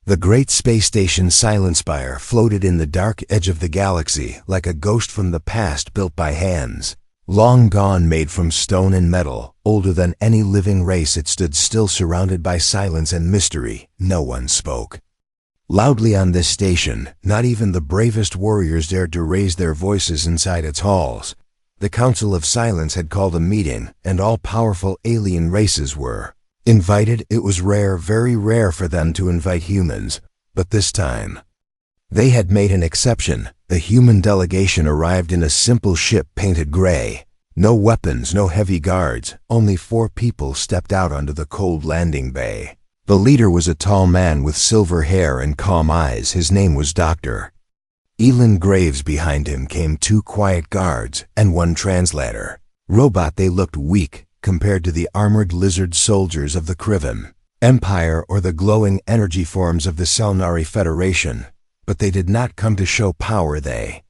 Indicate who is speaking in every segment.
Speaker 1: The great space station Silenspire floated in the dark edge of the galaxy like a ghost from the past built by hands. Long gone, made from stone and metal, older than any living race, it stood still, surrounded by silence and mystery. No one spoke loudly on this station. Not even the bravest warriors dared to raise their voices inside its halls. The Council of Silence had called a meeting, and all powerful alien races were invited. It was rare, very rare for them to invite humans, but this time they had made an exception. The human delegation arrived in a simple ship painted gray. No weapons, no heavy guards. Only 4 people stepped out onto the cold landing bay. The leader was a tall man with silver hair and calm eyes. His name was Dr. Elin Graves. Behind him came 2 quiet guards and 1 translator. Robot, they looked weak compared to the armored lizard soldiers of the Krivan Empire or the glowing energy forms of the Selnari Federation. But they did not come to show power. They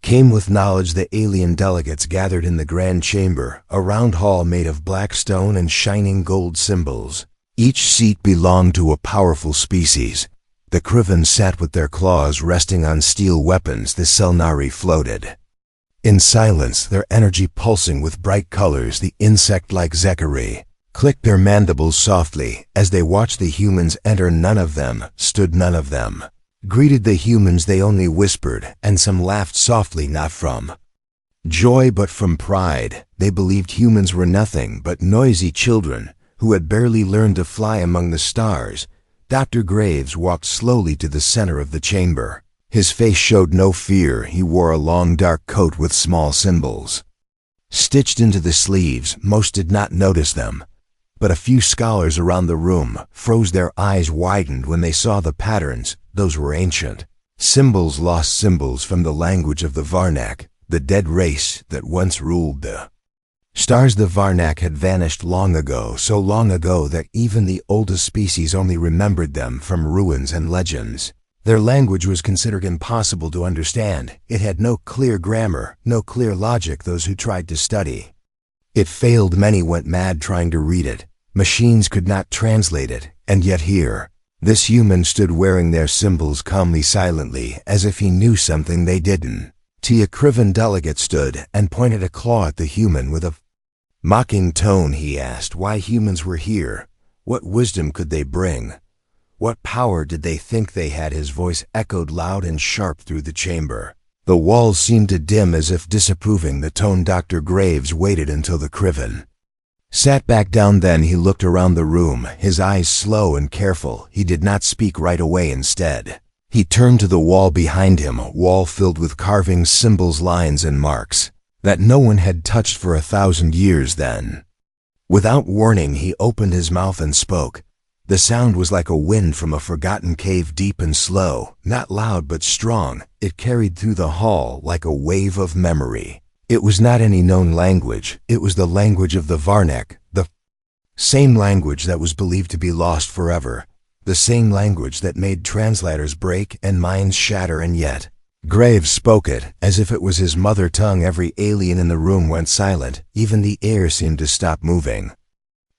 Speaker 1: came with knowledge. The alien delegates gathered in the grand chamber, a round hall made of black stone and shining gold symbols. Each seat belonged to a powerful species. The Krivan sat with their claws resting on steel weapons. The Selnari floated in silence, their energy pulsing with bright colors. The insect-like Zekari clicked their mandibles softly as they watched the humans enter. None of them stood, none of them greeted the humans. They only whispered, and some laughed softly, not from joy but from pride. They believed humans were nothing but noisy children who had barely learned to fly among the stars. Dr. Graves walked slowly to the center of the chamber. His face showed no fear. He wore a long dark coat with small symbols stitched into the sleeves. Most did not notice them, but a few scholars around the room froze. Their eyes widened when they saw the patterns. Those were ancient symbols, lost symbols from the language of the Varnak, the dead race that once ruled the stars. The Varnak had vanished long ago, so long ago that even the oldest species only remembered them from ruins and legends. Their language was considered impossible to understand. It had no clear grammar, no clear logic. Those who tried to study it failed. Many went mad trying to read it. Machines could not translate it, and yet here, this human stood wearing their symbols calmly, silently, as if he knew something they didn't. A Krivan delegate stood and pointed a claw at the human with a mocking tone. He asked why humans were here. What wisdom could they bring? What power did they think they had? His voice echoed loud and sharp through the chamber. The walls seemed to dim as if disapproving the tone. Dr. Graves waited until the Krivan sat back down. Then he looked around the room, his eyes slow and careful. He did not speak right away. Instead, he turned to the wall behind him, a wall filled with carvings, symbols, lines, and marks that no one had touched for 1,000 years. Then, without warning, he opened his mouth and spoke. The sound was like a wind from a forgotten cave, deep and slow, not loud but strong. It carried through the hall like a wave of memory. It was not any known language. It was the language of the Varnak, the same language that was believed to be lost forever, the same language that made translators break and minds shatter. And yet, Graves spoke it as if it was his mother tongue. Every alien in the room went silent. Even the air seemed to stop moving.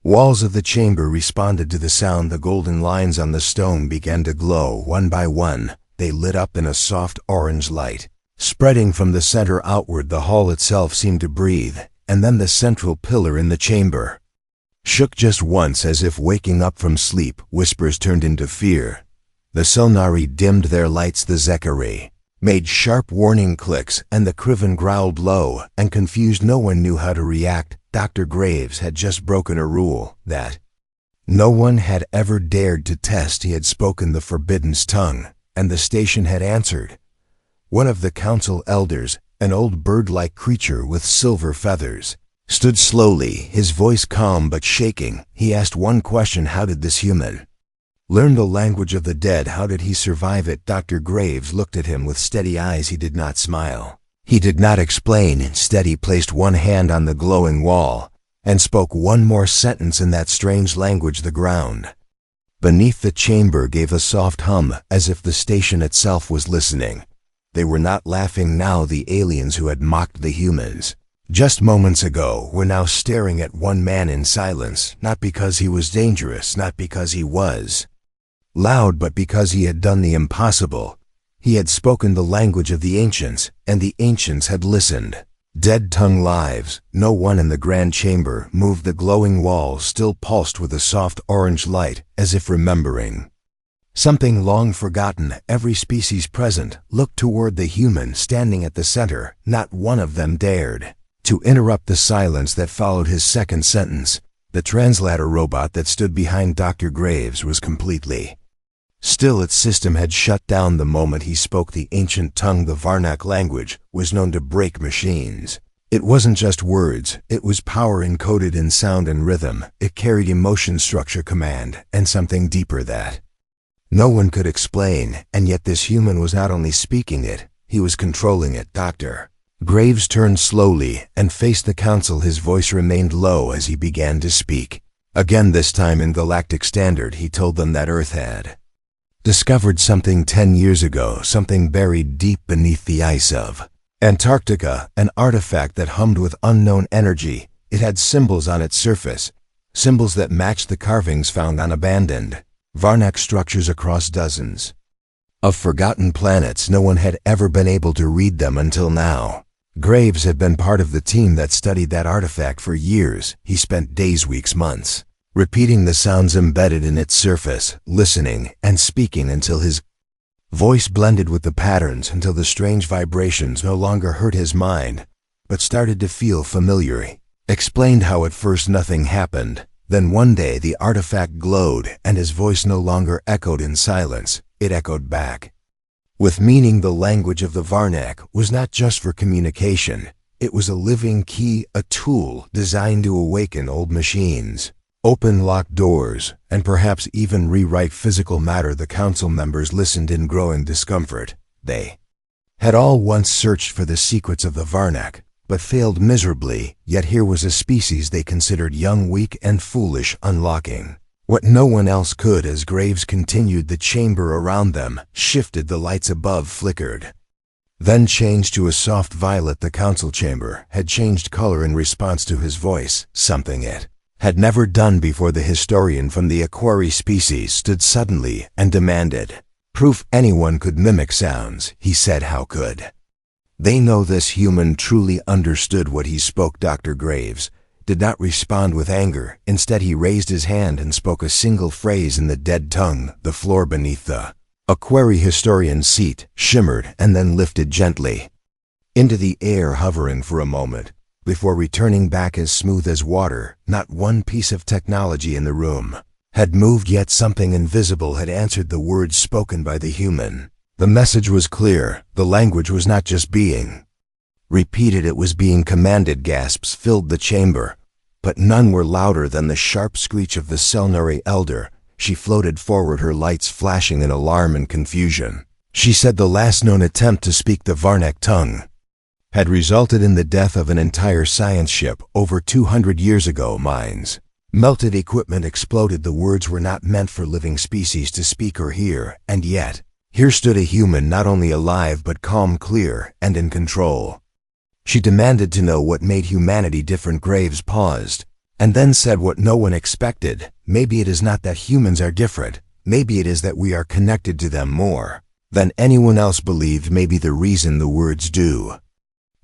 Speaker 1: Walls of the chamber responded to the sound. The golden lines on the stone began to glow. One by one, they lit up in a soft orange light. Spreading from the center outward, the hall itself seemed to breathe, and then the central pillar in the chamber shook just once, as if waking up from sleep. Whispers turned into fear. The Selnari dimmed their lights. The Zekari made sharp warning clicks, and the Krivan growled low and confused. No one knew how to react. Dr. Graves had just broken a rule that no one had ever dared to test. He had spoken the Forbidden's tongue, and the station had answered. One of the council elders, an old bird-like creature with silver feathers, stood slowly, his voice calm but shaking. He asked one question: how did this human learn the language of the dead? How did he survive it? Dr. Graves looked at him with steady eyes. He did not smile. He did not explain. Instead, he placed one hand on the glowing wall and spoke one more sentence in that strange language. The ground beneath the chamber gave a soft hum, as if the station itself was listening. They were not laughing now. The aliens who had mocked the humans just moments ago were now staring at one man in silence, not because he was dangerous, not because he was Loud, but because he had done the impossible. He had spoken the language of the ancients, and the ancients had listened. Dead tongue lives. No one in the grand chamber moved. The glowing walls still pulsed with a soft orange light, as if remembering something long forgotten. Every species present looked toward the human standing at the center. Not one of them dared to interrupt the silence that followed his second sentence. The translator robot that stood behind Dr. Graves was completely still. Its system had shut down the moment he spoke. The ancient tongue, the Varnak language, was known to break machines. It wasn't just words, it was power encoded in sound and rhythm. It carried emotion, structure, command, and something deeper that no one could explain, and yet this human was not only speaking it, he was controlling it. Dr. Graves turned slowly and faced the council. His voice remained low as he began to speak. Again, this time in Galactic Standard, he told them that Earth had discovered something 10 years ago, something buried deep beneath the ice of Antarctica, an artifact that hummed with unknown energy. It had symbols on its surface, symbols that matched the carvings found on abandoned Varnak structures across dozens of forgotten planets. No one had ever been able to read them until now. Graves had been part of the team that studied that artifact for years. He spent days, weeks, months repeating the sounds embedded in its surface, listening and speaking until his voice blended with the patterns, until the strange vibrations no longer hurt his mind, but started to feel familiar. He explained how at first nothing happened. Then one day the artifact glowed, and his voice no longer echoed in silence. It echoed back with meaning. The language of the Varnak was not just for communication. It was a living key, a tool designed to awaken old machines, open locked doors, and perhaps even rewrite physical matter. The council members listened in growing discomfort. They had all once searched for the secrets of the Varnak, but failed miserably. Yet here was a species they considered young, weak, and foolish, unlocking what no one else could. As Graves continued, the chamber around them shifted. The lights above flickered, then changed to a soft violet. The council chamber had changed color in response to his voice, something it had never done before. The historian from the Aquari species stood suddenly and demanded proof. Anyone could mimic sounds, he said. How could they know this human truly understood what he spoke? Dr. Graves did not respond with anger. Instead, he raised his hand and spoke a single phrase in the dead tongue. The floor beneath the Aquari historian's seat shimmered and then lifted gently into the air, hovering for a moment before returning back as smooth as water. Not one piece of technology in the room had moved, yet something invisible had answered the words spoken by the human. The message was clear. The language was not just being repeated, it was being commanded. Gasps filled the chamber, but none were louder than the sharp screech of the Selnari elder. She floated forward, her lights flashing in alarm and confusion. She said the last known attempt to speak the Varnak tongue had resulted in the death of an entire science ship over 200 years ago. Minds melted, equipment exploded. The words were not meant for living species to speak or hear, and yet here stood a human, not only alive but calm, clear, and in control. She demanded to know what made humanity different. Graves paused, and then said what no one expected. Maybe it is not that humans are different. Maybe it is that we are connected to them more than anyone else believed. Maybe the reason the words do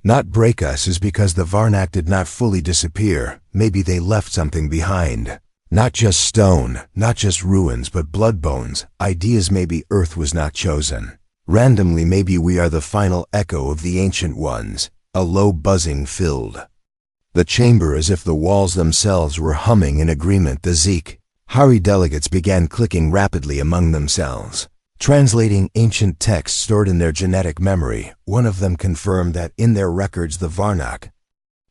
Speaker 1: not break us is because the Varnak did not fully disappear. Maybe they left something behind. Not just stone, not just ruins, but blood bones, ideas. Maybe Earth was not chosen randomly. Maybe we are the final echo of the ancient ones. A low buzzing filled the chamber, as if the walls themselves were humming in agreement. The Hari delegates began clicking rapidly among themselves, translating ancient texts stored in their genetic memory. One of them confirmed that in their records the Varnak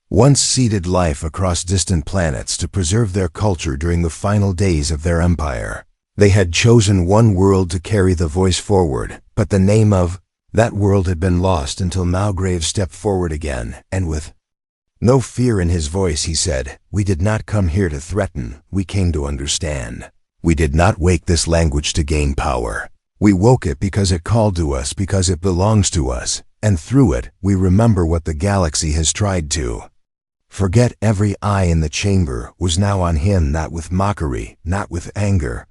Speaker 1: once seeded life across distant planets to preserve their culture during the final days of their empire. They had chosen one world to carry the voice forward, but the name of that world had been lost until now. Graves stepped forward again, and with no fear in his voice he said, "We did not come here to threaten, we came to understand. We did not wake this language to gain power. We woke it because it called to us, because it belongs to us, and through it, we remember what the galaxy has tried to forget." Every eye in the chamber was now on him, not with mockery, not with anger,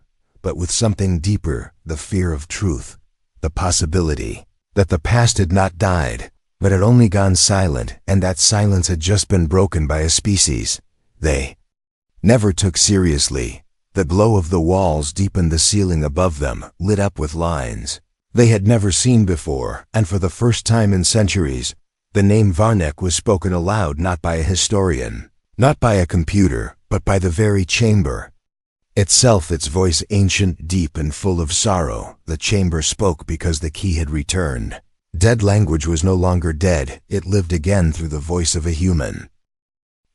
Speaker 1: but with something deeper, the fear of truth, the possibility that the past had not died, but had only gone silent, and that silence had just been broken by a species they never took seriously. The glow of the walls deepened the ceiling above them, lit up with lines they had never seen before, and for the first time in centuries, the name Varnack was spoken aloud, not by a historian, not by a computer, but by the very chamber itself, its voice ancient, deep, and full of sorrow. The chamber spoke because the key had returned. Dead language was no longer dead, it lived again through the voice of a human.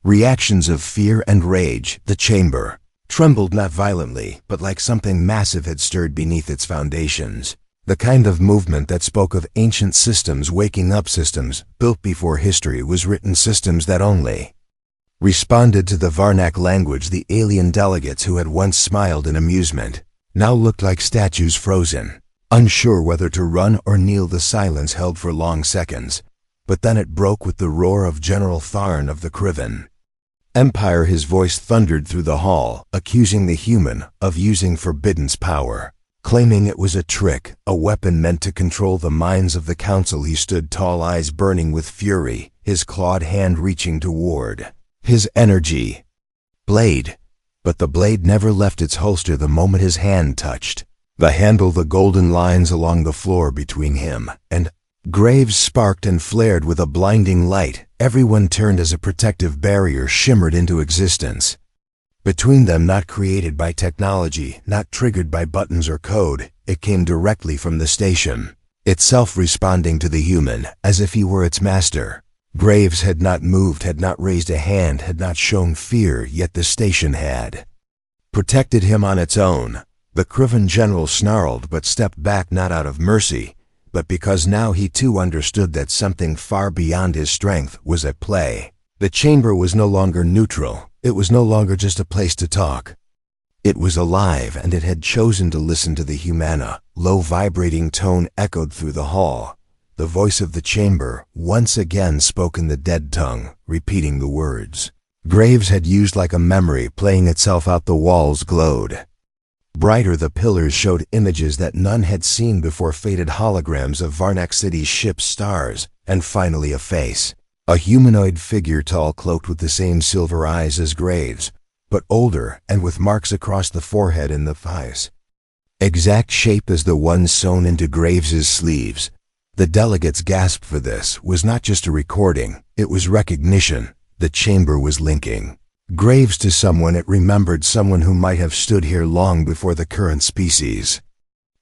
Speaker 1: Reactions of fear and rage. The chamber trembled, not violently, but like something massive had stirred beneath its foundations. The kind of movement that spoke of ancient systems waking up, systems built before history was written, systems that only responded to the Varnack language. The alien delegates who had once smiled in amusement now looked like statues, frozen, unsure whether to run or kneel. The silence held for long seconds, but then it broke with the roar of General Tharn of the Krivan Empire. His voice thundered through the hall, accusing the human of using Forbidden's power, claiming it was a trick, a weapon meant to control the minds of the council. He stood tall, eyes burning with fury, his clawed hand reaching toward his energy blade, but the blade never left its holster the moment his hand touched the handle. The golden lines along the floor between him and Graves sparked and flared with a blinding light. Everyone turned as a protective barrier shimmered into existence between them, not created by technology, not triggered by buttons or code. It came directly from the station itself, responding to the human as if he were its master. Graves had not moved, had not raised a hand, had not shown fear, yet the station had protected him on its own. The Krivan general snarled but stepped back, not out of mercy, but because now he too understood that something far beyond his strength was at play. The chamber was no longer neutral. It was no longer just a place to talk. It was alive, and it had chosen to listen to the humana. Low vibrating tone echoed through the hall. The voice of the chamber once again spoke in the dead tongue, repeating the words Graves had used like a memory, playing itself out. The walls glowed brighter, the pillars showed images that none had seen before, faded holograms of Varnack City's ships, stars, and finally a face. A humanoid figure, tall, cloaked with the same silver eyes as Graves, but older and with marks across the forehead and the thighs. Exact shape as the ones sewn into Graves's sleeves. The delegates gasped, for this was not just a recording, it was recognition. The chamber was linking Graves to someone it remembered, someone who might have stood here long before the current species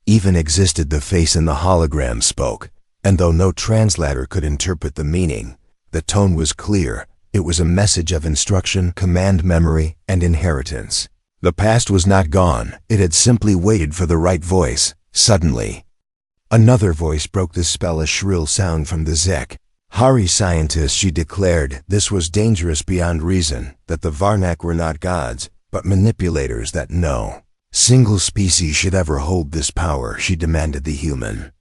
Speaker 1: even existed. The face in the hologram spoke, and though no translator could interpret the meaning, the tone was clear. It was a message of instruction, command, memory, and inheritance. The past was not gone, it had simply waited for the right voice. Suddenly, another voice broke the spell, a shrill sound from the Zek. Hari scientists, she declared, this was dangerous beyond reason, that the Varnack were not gods, but manipulators, that no single species should ever hold this power. She demanded the human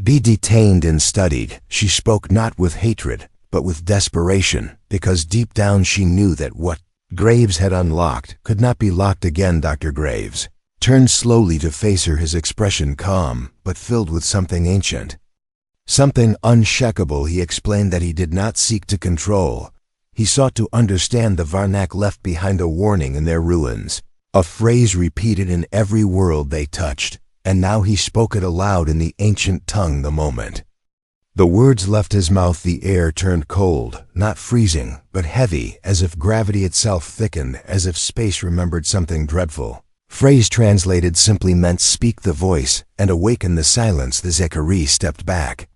Speaker 1: be detained and studied. She spoke not with hatred, but with desperation, because deep down she knew that what Graves had unlocked could not be locked again. Dr. Graves turned slowly to face her, his expression calm, but filled with something ancient, something unshakable. He explained that he did not seek to control. He sought to understand. The Varnack left behind a warning in their ruins, a phrase repeated in every world they touched, and now he spoke it aloud in the ancient tongue. The moment the words left his mouth, the air turned cold, not freezing, but heavy, as if gravity itself thickened, as if space remembered something dreadful. Phrase translated simply meant speak the voice and awaken the silence. The Zekari stepped back,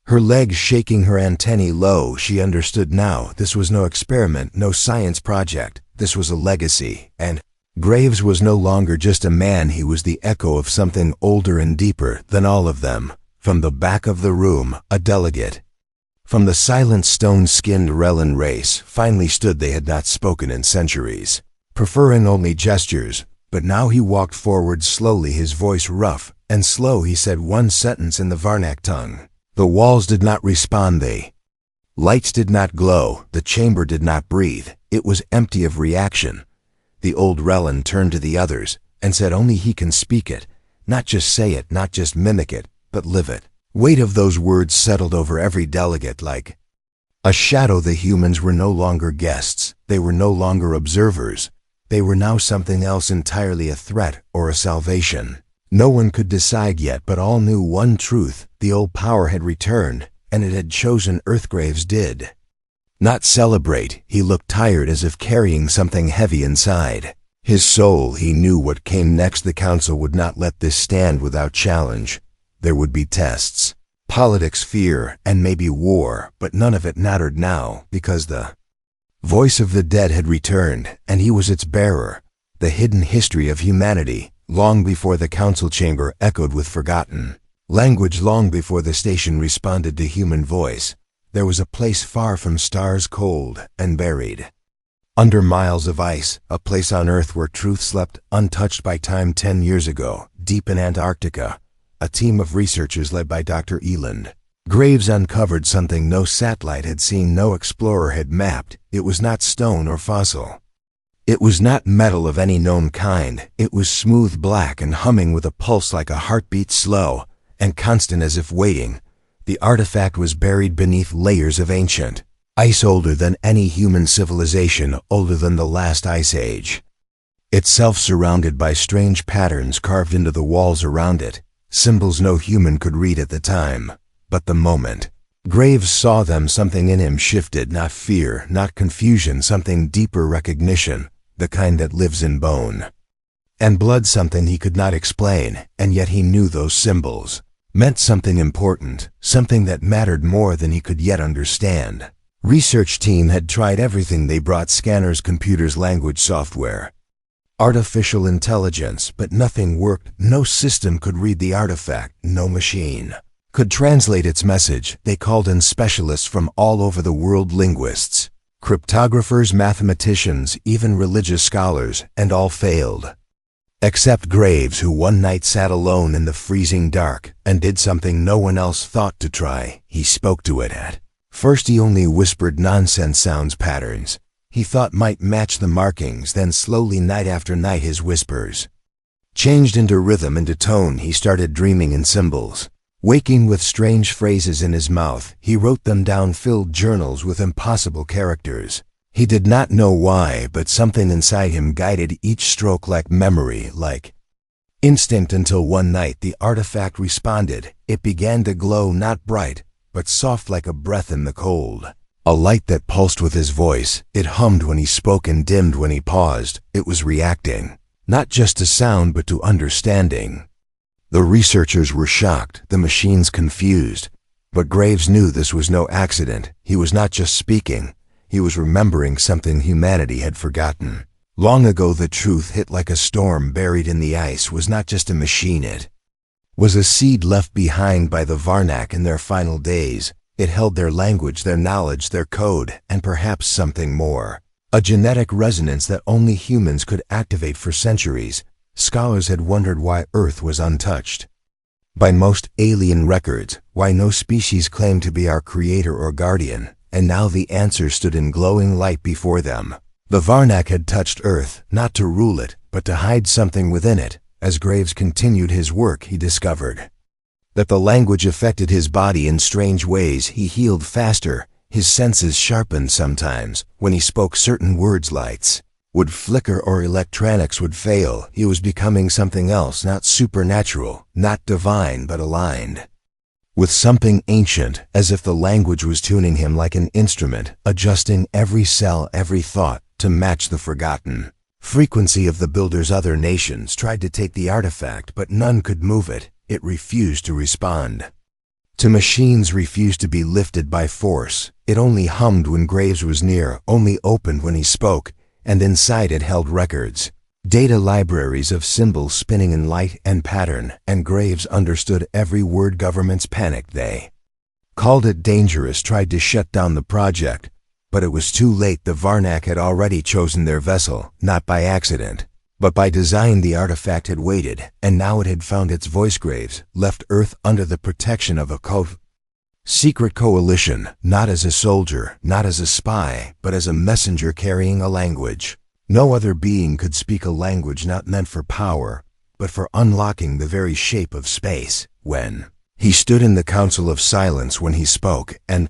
Speaker 1: her legs shaking, her antennae low. She understood now. This was no experiment, no science project. This was a legacy, and Graves was no longer just a man. He was the echo of something older and deeper than all of them. From the back of the room, a delegate from the silent stone-skinned Rellan race finally stood. They had not spoken in centuries, preferring only gestures, but now he walked forward slowly, his voice rough and slow. He said one sentence in the Varnack tongue. The walls did not respond, the lights did not glow, the chamber did not breathe. It was empty of reaction. The old Rellan turned to the others, and said only he can speak it, not just say it, not just mimic it, but live it. Weight of those words settled over every delegate like a shadow. The humans were no longer guests. They were no longer observers. They were now something else entirely, a threat or a salvation. No one could decide yet, but all knew one truth: the old power had returned, and it had chosen Earth. Graves did not celebrate. He looked tired, as if carrying something heavy inside his soul. He knew what came next. The council would not let this stand without challenge. There would be tests, politics, fear, and maybe war, but none of it mattered now, because the voice of the dead had returned, and he was its bearer. The hidden history of humanity, long before the council chamber echoed with forgotten language, long before the station responded to human voice. There was a place far from stars, cold and buried under miles of ice, a place on Earth where truth slept untouched by time. 10 years ago, deep in Antarctica, a team of researchers led by Dr. Eland Graves uncovered something no satellite had seen, no explorer had mapped. It was not stone or fossil. It was not metal of any known kind. It was smooth black and humming with a pulse like a heartbeat, slow and constant, as if waiting. The artifact was buried beneath layers of ancient ice, older than any human civilization, older than the last ice age itself, surrounded by strange patterns carved into the walls around it, symbols no human could read at the time. But the moment Graves saw them, something in him shifted. Not fear, not confusion, something deeper: recognition, the kind that lives in bone and blood, something he could not explain, and yet he knew those symbols meant something important, something that mattered more than he could yet understand. Research team had tried everything. They brought scanners, computers, language software, artificial intelligence, but nothing worked. No system could read the artifact. No machine could translate its message. They called in specialists from all over the world: linguists, cryptographers, mathematicians, even religious scholars, and all failed. Except Graves, who one night sat alone in the freezing dark and did something no one else thought to try. He spoke to it. At first he only whispered nonsense sounds, patterns he thought might match the markings. Then slowly, night after night, his whispers changed into rhythm, into tone. He started dreaming in symbols, waking with strange phrases in his mouth. He wrote them down, filled journals with impossible characters. He did not know why, but something inside him guided each stroke, like memory, like instinct, until one night the artifact responded. It began to glow, not bright, but soft, like a breath in the cold. A light that pulsed with his voice. It hummed when he spoke and dimmed when he paused. It was reacting, not just to sound, but to understanding. The researchers were shocked, the machines confused. But Graves knew this was no accident. He was not just speaking. He was remembering something humanity had forgotten. Long ago, the truth hit like a storm buried in the ice. Was not just a machine. It was a seed left behind by the Varnak in their final days. It held their language, their knowledge, their code, and perhaps something more. A genetic resonance that only humans could activate. For centuries, scholars had wondered why Earth was untouched by most alien records, why no species claimed to be our creator or guardian, and now the answer stood in glowing light before them. The Varnak had touched Earth, not to rule it, but to hide something within it. As Graves continued his work, he discovered that the language affected his body in strange ways. He healed faster, his senses sharpened. Sometimes, when he spoke, certain words, lights would flicker or electronics would fail. He was becoming something else, not supernatural, not divine, but aligned with something ancient, as if the language was tuning him like an instrument, adjusting every cell, every thought, to match the forgotten frequency of the builders. Other nations tried to take the artifact, but none could move it. It refused to respond to machines, refused to be lifted by force. It only hummed when Graves was near, only opened when he spoke, and inside it held records, data libraries of symbols spinning in light and pattern, and Graves understood every word. Governments panicked. They called it dangerous, tried to shut down the project, but it was too late. The Varnak had already chosen their vessel, not by accident, but by design. The artifact had waited, and now it had found its voice. Graves left Earth under the protection of a secret coalition, not as a soldier, not as a spy, but as a messenger carrying a language No other being could speak a language not meant for power, but for unlocking the very shape of space. When he stood in the council of silence when he spoke, and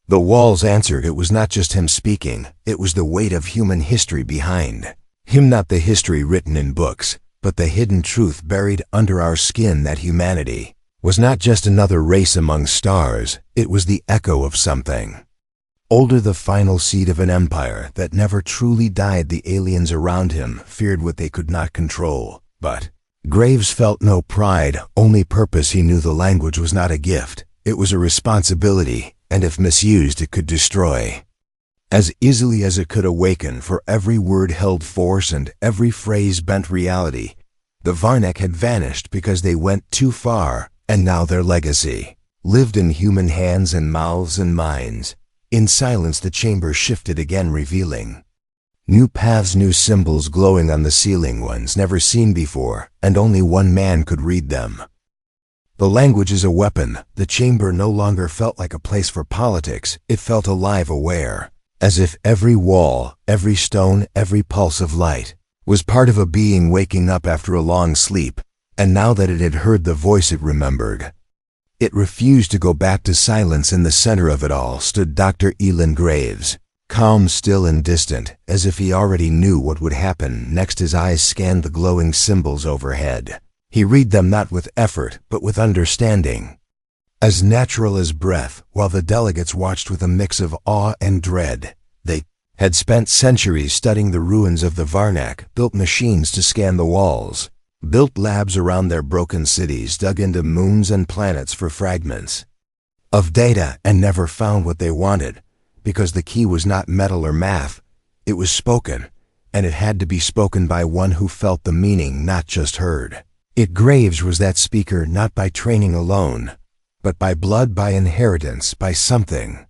Speaker 1: the walls answered, it was not just him speaking, it was the weight of human history behind him, not the history written in books, but the hidden truth buried under our skin that humanity was not just another race among stars, it was the echo of something older, the final seed of an empire that never truly died. The aliens around him feared what they could not control, but Graves felt no pride, only purpose. He knew the language was not a gift, it was a responsibility, and if misused it could destroy as easily as it could awaken. For every word held force and every phrase bent reality. The Varnak had vanished because they went too far, and now their legacy lived in human hands and mouths and minds. In silence the chamber shifted again, revealing new paths, new symbols glowing on the ceiling, ones never seen before, and only one man could read them. The language is a weapon. The chamber no longer felt like a place for politics, it felt alive, aware, as if every wall, every stone, every pulse of light was part of a being waking up after a long sleep, and now that it had heard the voice it remembered. It refused to go back to silence. In the center of it all stood Dr. Elin Graves, calm, still, and distant, as if he already knew what would happen next. His eyes scanned the glowing symbols overhead. He read them not with effort, but with understanding, as natural as breath, while the delegates watched with a mix of awe and dread. They had spent centuries studying the ruins of the Varnak, built machines to scan the walls, built labs around their broken cities, dug into moons and planets for fragments of data, and never found what they wanted, because the key was not metal or math, it was spoken, and it had to be spoken by one who felt the meaning, not just heard it. Graves was that speaker, not by training alone, but by blood, by inheritance, by something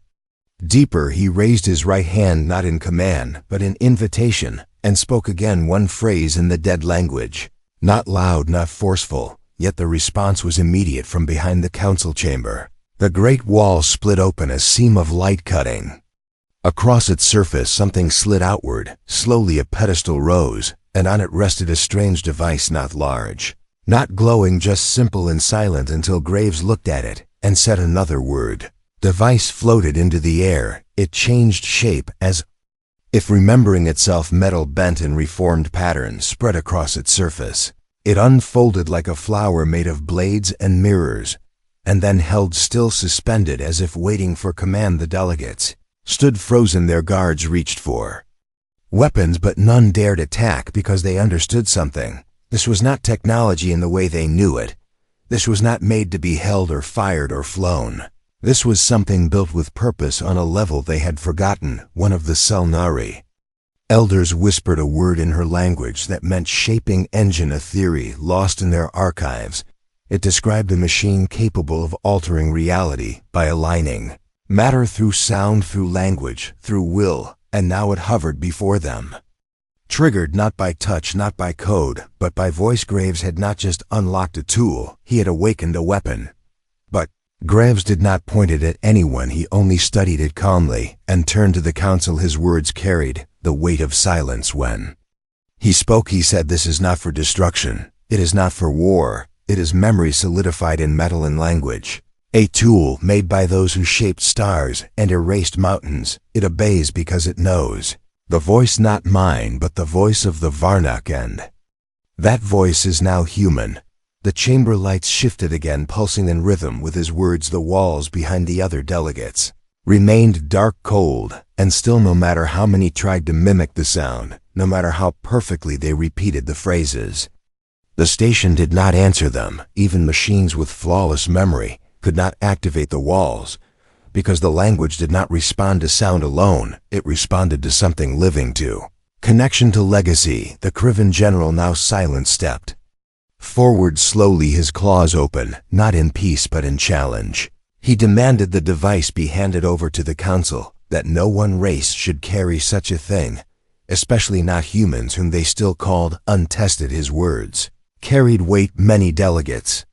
Speaker 1: deeper. He raised his right hand, not in command, but in invitation, and spoke again, one phrase in the dead language. Not loud, not forceful, yet the response was immediate. From behind the council chamber, the great wall split open, a seam of light cutting across its surface. Something slid outward. Slowly a pedestal rose, and on it rested a strange device, not large, not glowing, just simple and silent, until Graves looked at it and said another word. Device floated into the air. It changed shape, as if remembering itself. Metal bent in reformed patterns spread across its surface. It unfolded like a flower made of blades and mirrors, and then held still, suspended as if waiting for command. The delegates stood frozen, their guards reached for weapons, but none dared attack because they understood something. This was not technology in the way they knew it. This was not made to be held or fired or flown. This was something built with purpose on a level they had forgotten. One of the Selnari elders whispered a word in her language that meant shaping engine, a theory lost in their archives. It described a machine capable of altering reality by aligning matter through sound, through language, through will, and now it hovered before them. Triggered not by touch, not by code, but by voice. Graves had not just unlocked a tool, he had awakened a weapon. But Graves did not point it at anyone, he only studied it calmly and turned to the council. His words carried the weight of silence. When he spoke, he said, "This is not for destruction, it is not for war, it is memory solidified in metal and language. A tool made by those who shaped stars and erased mountains. It obeys because it knows. The voice not mine, but the voice of the Varnak, and that voice is now human." The chamber lights shifted again, pulsing in rhythm with his words. The walls behind the other delegates remained dark, cold, and still. No matter how many tried to mimic the sound, no matter how perfectly they repeated the phrases, the station did not answer them. Even machines with flawless memory could not activate the walls, because the language did not respond to sound alone, it responded to something living, to connection, to legacy. The Krivan general, now silent, stepped forward slowly, his claws open, not in peace but in challenge. He demanded the device be handed over to the council, that no one race should carry such a thing, especially not humans whom they still called untested. His words carried weight. Many delegates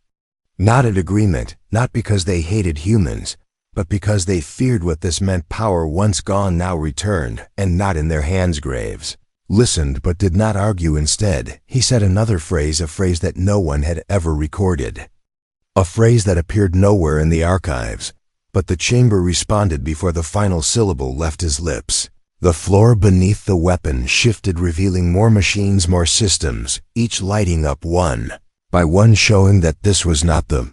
Speaker 1: nodded agreement, not because they hated humans, but because they feared what this meant. Power once gone now returned, and not in their hands. Graves listened but did not argue. Instead, he said another phrase, a phrase that no one had ever recorded. A phrase that appeared nowhere in the archives, but the chamber responded before the final syllable left his lips. The floor beneath the weapon shifted, revealing more machines, more systems, each lighting up one by one, showing that this was not the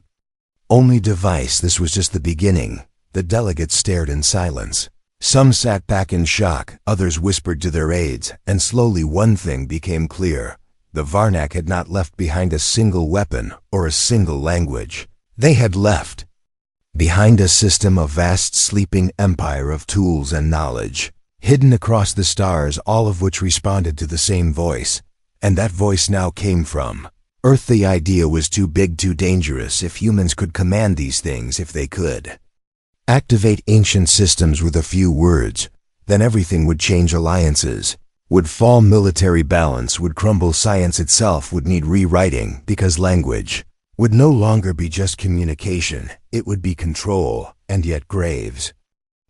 Speaker 1: only device. This was just the beginning. The delegates stared in silence. Some sat back in shock, others whispered to their aides, and slowly one thing became clear. The Varnak had not left behind a single weapon or a single language. They had left behind a system, a vast sleeping empire of tools and knowledge, hidden across the stars, all of which responded to the same voice. And that voice now came from Earth. The idea was too big, too dangerous. If humans could command these things, if they could activate ancient systems with a few words, then everything would change. Alliances would fall, military balance would crumble, science itself would need rewriting, because language would no longer be just communication, it would be control. And yet Graves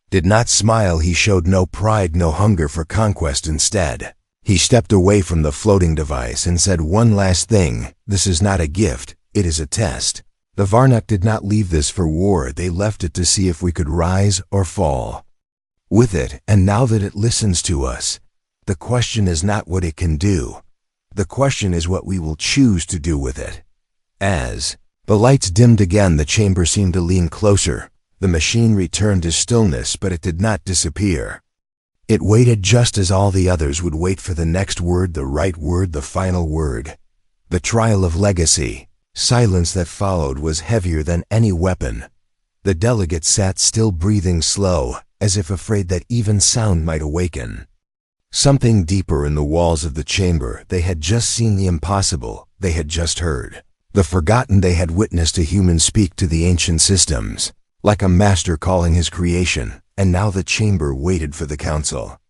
Speaker 1: did not smile. He showed no pride, no hunger for conquest. Instead, he stepped away from the floating device and said one last thing: this is not a gift, it is a test. The Varnak did not leave this for war, they left it to see if we could rise or fall with it. And now that it listens to us, the question is not what it can do. The question is what we will choose to do with it. As the lights dimmed again, the chamber seemed to lean closer. The machine returned to stillness, but it did not disappear. It waited, just as all the others would wait, for the next word, the right word, the final word. The trial of legacy. Silence that followed was heavier than any weapon. The delegates sat still, breathing slow, as if afraid that even sound might awaken something deeper in the walls of the chamber. They had just seen the impossible. They had just heard the forgotten. They had witnessed a human speak to the ancient systems, like a master calling his creation. And now the chamber waited for the council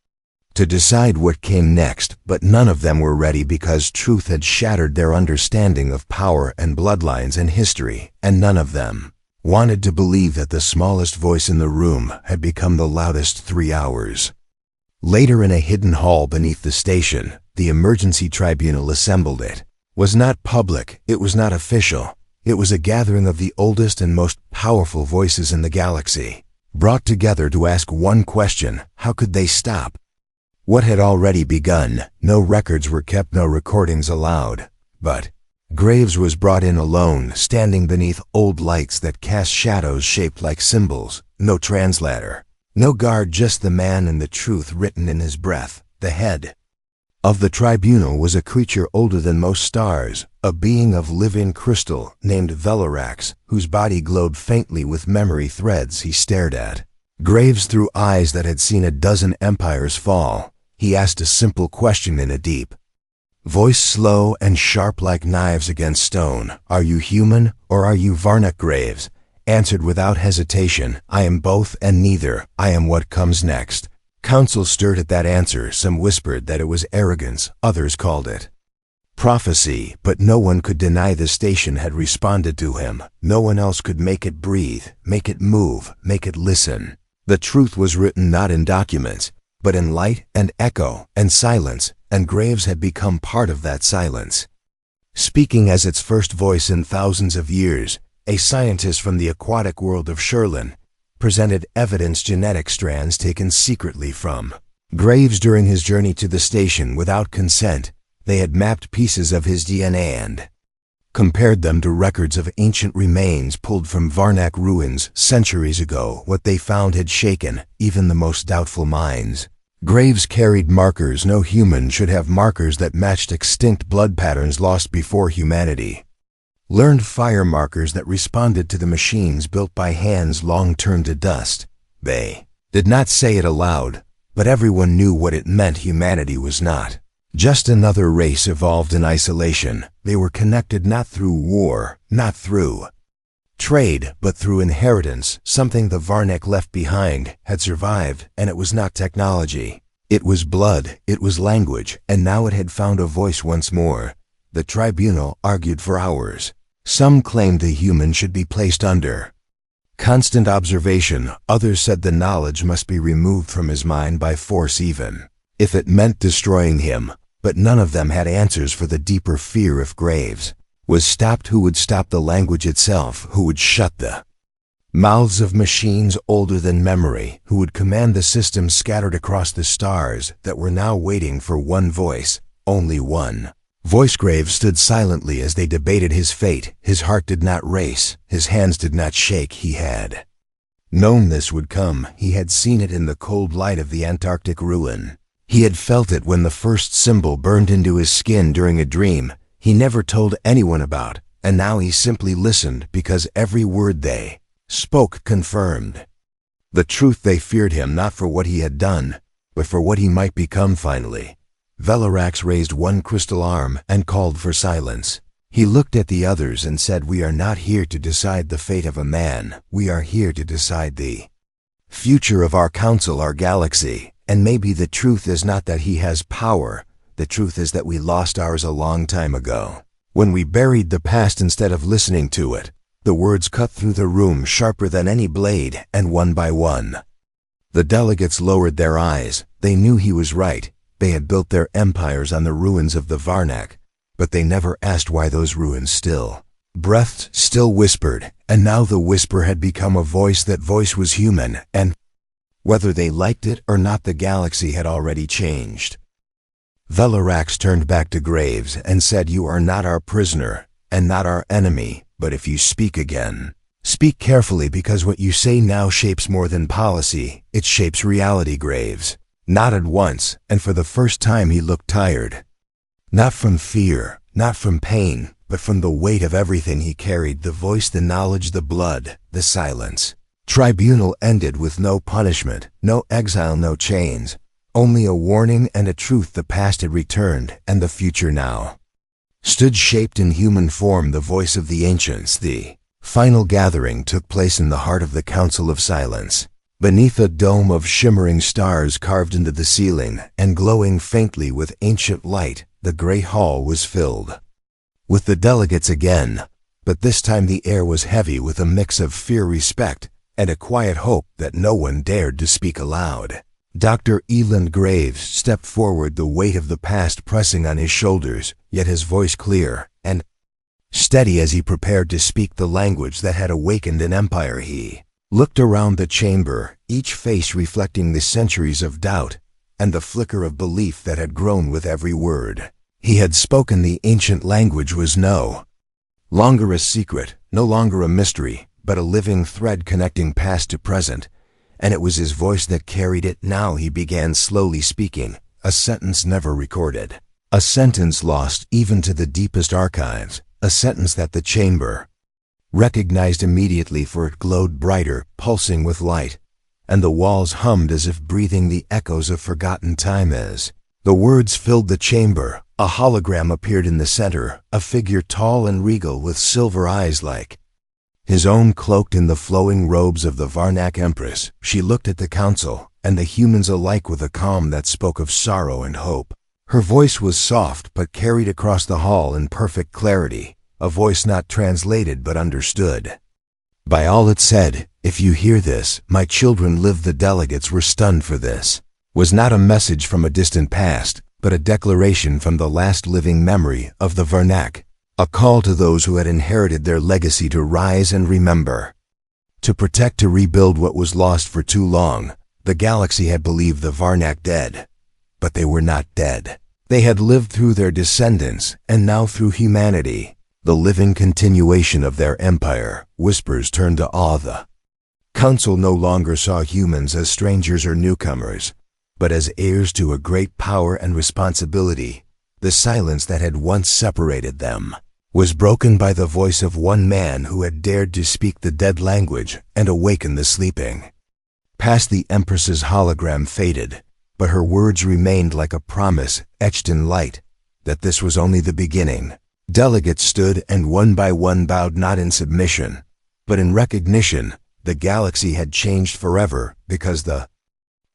Speaker 1: to decide what came next. But none of them were ready, because truth had shattered their understanding of power and bloodlines and history. And none of them wanted to believe that the smallest voice in the room had become the loudest. 3 hours later, in a hidden hall beneath the station, the emergency tribunal assembled. It was not public, it was not official. It was a gathering of the oldest and most powerful voices in the galaxy, brought together to ask one question: how could they stop what had already begun? No records were kept, no recordings allowed. But Graves was brought in alone, standing beneath old lights that cast shadows shaped like symbols. No translator, no guard, just the man and the truth written in his breath. The head of the tribunal was a creature older than most stars, a being of living crystal named Velarax, whose body glowed faintly with memory threads. He stared at Graves through eyes that had seen a dozen empires fall. He asked a simple question in a deep voice, slow and sharp like knives against stone: are you human or are you Varnak? Graves answered without hesitation: I am both and neither. I am what comes next. Council stirred at that answer. Some whispered that it was arrogance, others called it prophecy, but no one could deny the station had responded to him. No one else could make it breathe, make it move, make it listen. The truth was written not in documents, but in light and echo and silence, and Graves had become part of that silence. Speaking as its first voice in thousands of years, a scientist from the aquatic world of Sherlin presented evidence, genetic strands taken secretly from Graves during his journey to the station without consent. They had mapped pieces of his DNA and compared them to records of ancient remains pulled from Varnak ruins centuries ago. What they found had shaken even the most doubtful minds. Graves carried markers. No human should have markers that matched extinct blood patterns lost before humanity learned fire markers that responded to the machines built by hands long turned to dust. They did not say it aloud, but everyone knew what it meant. Humanity was not just another race evolved in isolation. They were connected not through war, not through trade, but through inheritance. Something the Varnak left behind had survived, and it was not technology. It was blood, it was language, and now it had found a voice once more. The tribunal argued for hours. Some claimed the human should be placed under constant observation. Others said the knowledge must be removed from his mind by force. Even if it meant destroying him, but none of them had answers for the deeper fear if Graves was stopped. Who would stop the language itself? Who would shut the mouths of machines older than memory? Who would command the systems scattered across the stars that were now waiting for one voice, only one voice? Graves stood silently as they debated his fate. His heart did not race, his hands did not shake. He had known this would come. He had seen it in the cold light of the Antarctic ruin. He had felt it when the first symbol burned into his skin during a dream he never told anyone about, and now he simply listened because every word they spoke confirmed the truth. They feared him not for what he had done, but for what he might become finally. Velarax raised one crystal arm and called for silence. He looked at the others and said, "We are not here to decide the fate of a man. We are here to decide the future of our council, our galaxy. And maybe the truth is not that he has power. The truth is that we lost ours a long time ago, when we buried the past instead of listening to it." The words cut through the room sharper than any blade, and one by one, the delegates lowered their eyes. They knew he was right. They had built their empires on the ruins of the Varnak, but they never asked why those ruins still breathed, still whispered, and now the whisper had become a voice. That voice was human, and whether they liked it or not, the galaxy had already changed. Velarax turned back to Graves and said, "You are not our prisoner, and not our enemy, but if you speak again, speak carefully, because what you say now shapes more than policy. It shapes reality." Graves nodded once, and for the first time he looked tired. Not from fear, not from pain, but from the weight of everything he carried: the voice, the knowledge, the blood, the silence. Tribunal ended with no punishment, no exile, no chains, only a warning and a truth. The past had returned, and the future now stood shaped in human form, the voice of the ancients. The final gathering took place in the heart of the Council of Silence, beneath a dome of shimmering stars carved into the ceiling and glowing faintly with ancient light. The gray hall was filled with the delegates again, but this time the air was heavy with a mix of fear, respect, and a quiet hope that no one dared to speak aloud. Dr. Eland Graves stepped forward, the weight of the past pressing on his shoulders, yet his voice clear and steady as he prepared to speak the language that had awakened an empire. He looked around the chamber, each face reflecting the centuries of doubt and the flicker of belief that had grown with every word he had spoken. The ancient language was no longer a secret, no longer a mystery, but a living thread connecting past to present, and it was his voice that carried it. Now he began slowly speaking, a sentence never recorded, a sentence lost even to the deepest archives, a sentence that the chamber recognized immediately, for it glowed brighter, pulsing with light, and the walls hummed as if breathing the echoes of forgotten time. As the words filled the chamber, a hologram appeared in the center, a figure tall and regal with silver eyes like his own, cloaked in the flowing robes of the Varnak Empress. She looked at the council and the humans alike with a calm that spoke of sorrow and hope. Her voice was soft but carried across the hall in perfect clarity, a voice not translated but understood by all it said. "If you hear this, my children live." The delegates were stunned, for this was not a message from a distant past, but a declaration from the last living memory of the Varnak. A call to those who had inherited their legacy to rise and remember, to protect, to rebuild what was lost for too long. The galaxy had believed the Varnak dead, but they were not dead. They had lived through their descendants, and now through humanity, the living continuation of their empire. Whispers turned to awe. The council no longer saw humans as strangers or newcomers, but as heirs to a great power and responsibility. The silence that had once separated them was broken by the voice of one man who had dared to speak the dead language and awaken the sleeping. Past the Empress's hologram faded, but her words remained like a promise etched in light that this was only the beginning. Delegates stood and one by one bowed, not in submission, but in recognition. The galaxy had changed forever because the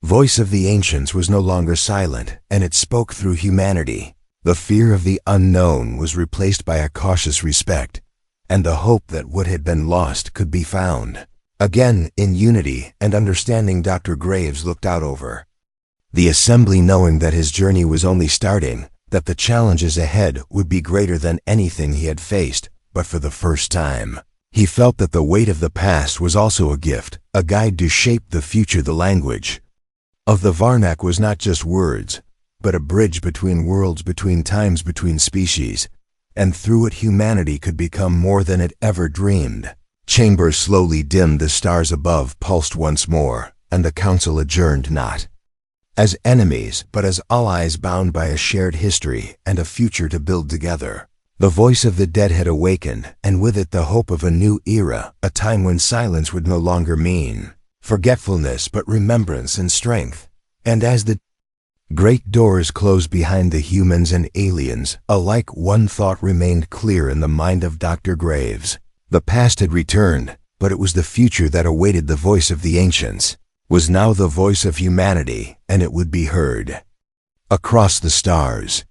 Speaker 1: voice of the ancients was no longer silent, and it spoke through humanity. The fear of the unknown was replaced by a cautious respect, and the hope that what had been lost could be found again in unity and understanding. Dr. Graves looked out over The assembly knowing that his journey was only starting, that the challenges ahead would be greater than anything he had faced, but for the first time. He felt that the weight of the past was also a gift, a guide to shape the future. The language of the Varnak was not just words, but a bridge between worlds, between times, between species, and through it humanity could become more than it ever dreamed. Chambers slowly dimmed, the stars above pulsed once more, and the council adjourned not as enemies, but as allies bound by a shared history and a future to build together. The voice of the dead had awakened, and with it the hope of a new era, a time when silence would no longer mean forgetfulness but remembrance and strength. And as the great doors closed behind the humans and aliens, alike one thought remained clear in the mind of Dr. Graves. The past had returned, but it was the future that awaited. The voice of the ancients was now the voice of humanity, and it would be heard across the stars.